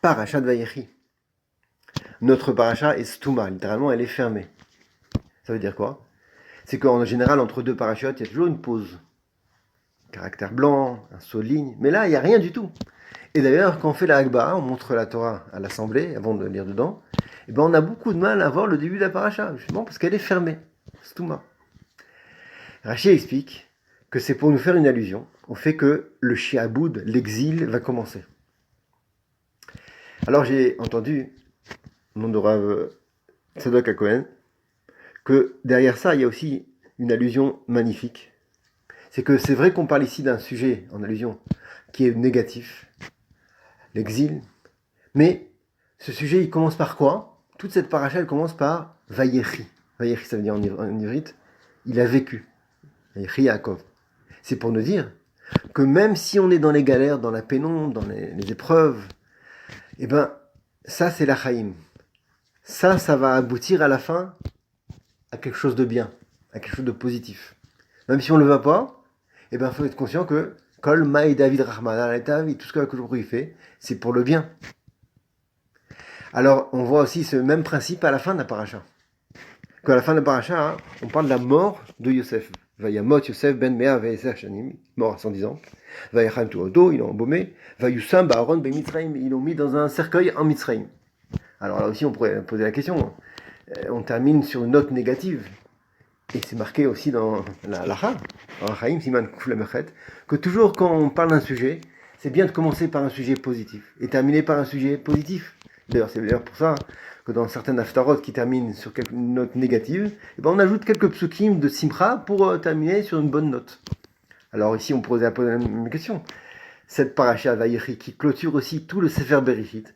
Parashat Vayechi. Notre paracha est stouma, littéralement elle est fermée. Ça veut dire quoi? C'est qu'en général, entre deux parachutes, il y a toujours une pause. Caractère blanc, un saut de ligne, mais là, il n'y a rien du tout. Et d'ailleurs, quand on fait la Hagba, on montre la Torah à l'assemblée, avant de lire dedans, et ben on a beaucoup de mal à voir le début de la paracha, justement parce qu'elle est fermée. Stouma. Rachi explique que c'est pour nous faire une allusion au fait que le shi'aboud, l'exil, va commencer. Alors j'ai entendu, au nom de Rav Tzadok HaKohen, que derrière ça, il y a aussi une allusion magnifique. C'est que c'est vrai qu'on parle ici d'un sujet, en allusion, qui est négatif, l'exil, mais ce sujet, il commence par quoi? Toute cette paracha, elle commence par Vayechi. Vayechi, ça veut dire en ivrite, il a vécu. Vayechi Yaakov. C'est pour nous dire que même si on est dans les galères, dans la pénombre, dans les épreuves, eh ben, ça c'est la Chaim. Ça va aboutir à la fin à quelque chose de bien, à quelque chose de positif. Même si on ne le voit pas, eh ben, il faut être conscient que Kol Maï David Rahman, tout ce que il fait, c'est pour le bien. Alors, on voit aussi ce même principe à la fin de la paracha. Qu'à la fin de la paracha, hein, on parle de la mort de Yosef. Vayamot Yosef ben Mea ve'eser shanim, mort à 110 ans. Vayacham tuodo, ils l'ont embaumé. Vayusam ba'aron ben Mitzrayim, ils l'ont mis dans un cercueil en Mitzrayim. Alors là aussi, on pourrait poser la question. On termine sur une note négative. Et c'est marqué aussi dans la Lacha, dans Chaim Siman Kuflamechet, que toujours quand on parle d'un sujet, c'est bien de commencer par un sujet positif et terminer par un sujet positif. D'ailleurs, c'est d'ailleurs pour ça que dans certaines haftarot qui terminent sur une note négative, eh ben on ajoute quelques psukim de simcha pour terminer sur une bonne note. Alors ici, on pourrait poser la même question. Cette paracha Vayechi qui clôture aussi tout le Sefer Bereshit,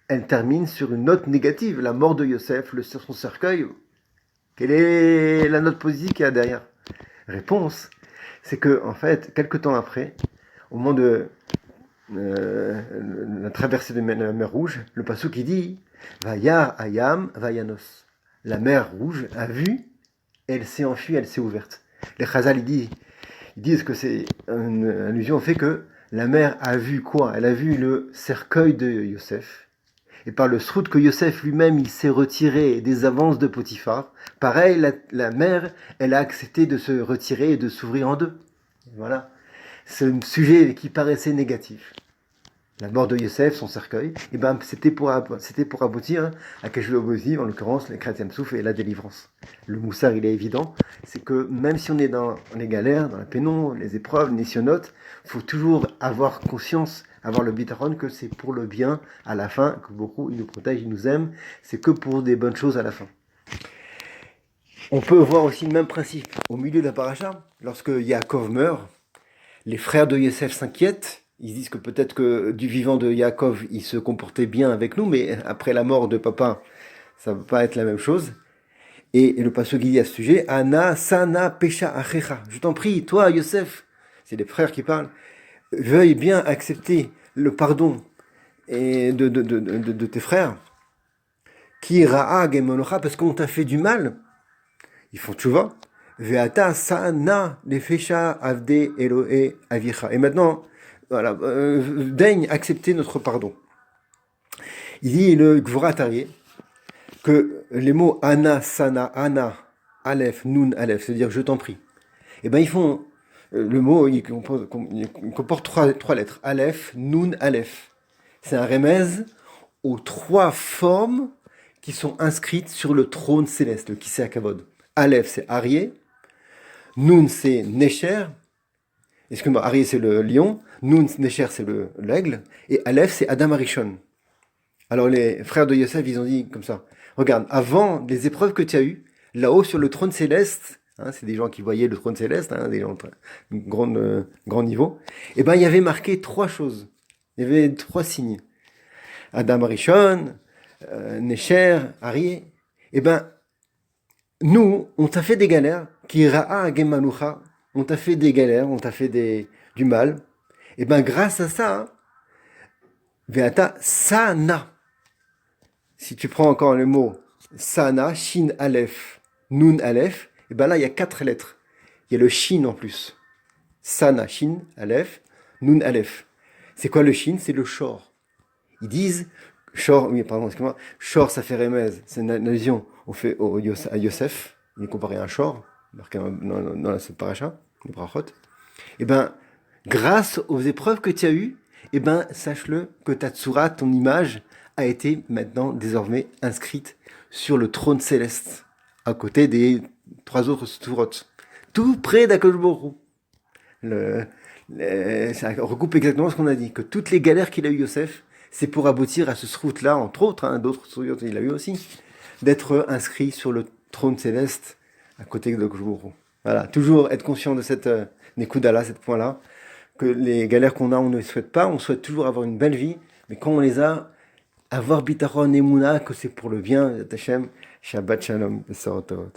elle termine sur une note négative, la mort de Yosef, son cercueil. Quelle est la note positive qu'il y a derrière? Réponse, c'est que en fait, quelques temps après, au moment de la traversée de la mer Rouge, le passage qui dit Vayar Ayam Vayanos. La mer Rouge a vu, elle s'est enfuie, elle s'est ouverte. Les Chazal ils disent que c'est une allusion au fait que la mer a vu quoi? Elle a vu le cercueil de Yosef. Et par le srout que Yosef lui-même, il s'est retiré des avances de Potiphar, pareil, la mère, elle a accepté de se retirer et de s'ouvrir en deux. Voilà. C'est un sujet qui paraissait négatif. La mort de Yosef, son cercueil, et ben, c'était pour aboutir à quelque chose de positif, en l'occurrence, les chrétiens souffrent et la délivrance. Le moussard, il est évident, c'est que même si on est dans les galères, dans la pénombre, les épreuves, les nisyonotes, il faut toujours avoir conscience, avoir le bitaron que c'est pour le bien à la fin, que beaucoup, ils nous protègent, ils nous aiment, c'est que pour des bonnes choses à la fin. On peut voir aussi le même principe au milieu de la paracha, lorsque Yaakov meurt, les frères de Yosef s'inquiètent. Ils disent que peut-être que du vivant de Yaakov, il se comportait bien avec nous, mais après la mort de papa, ça ne va pas être la même chose. Et le passage qui dit à ce sujet, Ana, Sana, Pesha, Achecha. Je t'en prie, toi, Yosef, c'est les frères qui parlent, veuille bien accepter le pardon de tes frères. Qui ra'a gemonocha, parce qu'on t'a fait du mal. Ils font tchouva. Veata, Sana, Lefesha, Avde, Eloé, Avicha. Et maintenant, voilà, daigne accepter notre pardon. Il dit le Gvora Tarié que les mots Ana, Sana, Ana, Aleph, Nun, Aleph, c'est-à-dire je t'en prie, et ben ils font le mot, il comporte trois lettres, Aleph, Nun, Aleph. C'est un remèze aux trois formes qui sont inscrites sur le trône céleste, le Kisei HaKavod. Aleph, c'est Arié, Nun, c'est Necher, excuse-moi, Arié, c'est le lion, Nun, Necher, c'est l'aigle, et Aleph, c'est Adam Arishon. Alors les frères de Yosef, ils ont dit comme ça, regarde, avant les épreuves que tu as eues, là-haut sur le trône céleste, hein, c'est des gens qui voyaient le trône céleste, hein, des gens de grand niveau, et ben il y avait marqué trois choses, il y avait trois signes. Adam Arishon, Necher, Arié, et ben nous, on t'a fait des galères, qui ra'a gemanucha, on t'a fait des galères, on t'a fait du mal, et ben grâce à ça, Veata Sana. Si tu prends encore le mot Sana, Shin Aleph, Nun Aleph, et ben là il y a quatre lettres. Il y a le Shin en plus. Sana, Shin, Aleph, Nun Aleph. C'est quoi le Shin? C'est le Shor. Ils disent Shor, oui, pardon, excuse-moi. Shor, ça fait remez. C'est une allusion à Yosef. Il est comparé à un shor, marqué dans la paracha, le brachot. Eh ben, grâce aux épreuves que tu as eues, eh ben, sache-le que ta tsura, ton image, a été maintenant désormais inscrite sur le trône céleste, à côté des 3 autres tsurot, tout près d'Akadosh Baruch Hu. Ça recoupe exactement ce qu'on a dit, que toutes les galères qu'il a eu Yosef, c'est pour aboutir à ce srout-là, entre autres, hein, d'autres srouts il a eu aussi, d'être inscrit sur le trône céleste à côté de Baruch. Voilà, toujours être conscient de cette Nekudala, cette point-là, que les galères qu'on a, on ne les souhaite pas, on souhaite toujours avoir une belle vie, mais quand on les a, avoir bitachon emuna, que c'est pour le bien, Tachem, Shabbat Shalom, Besorot Tov.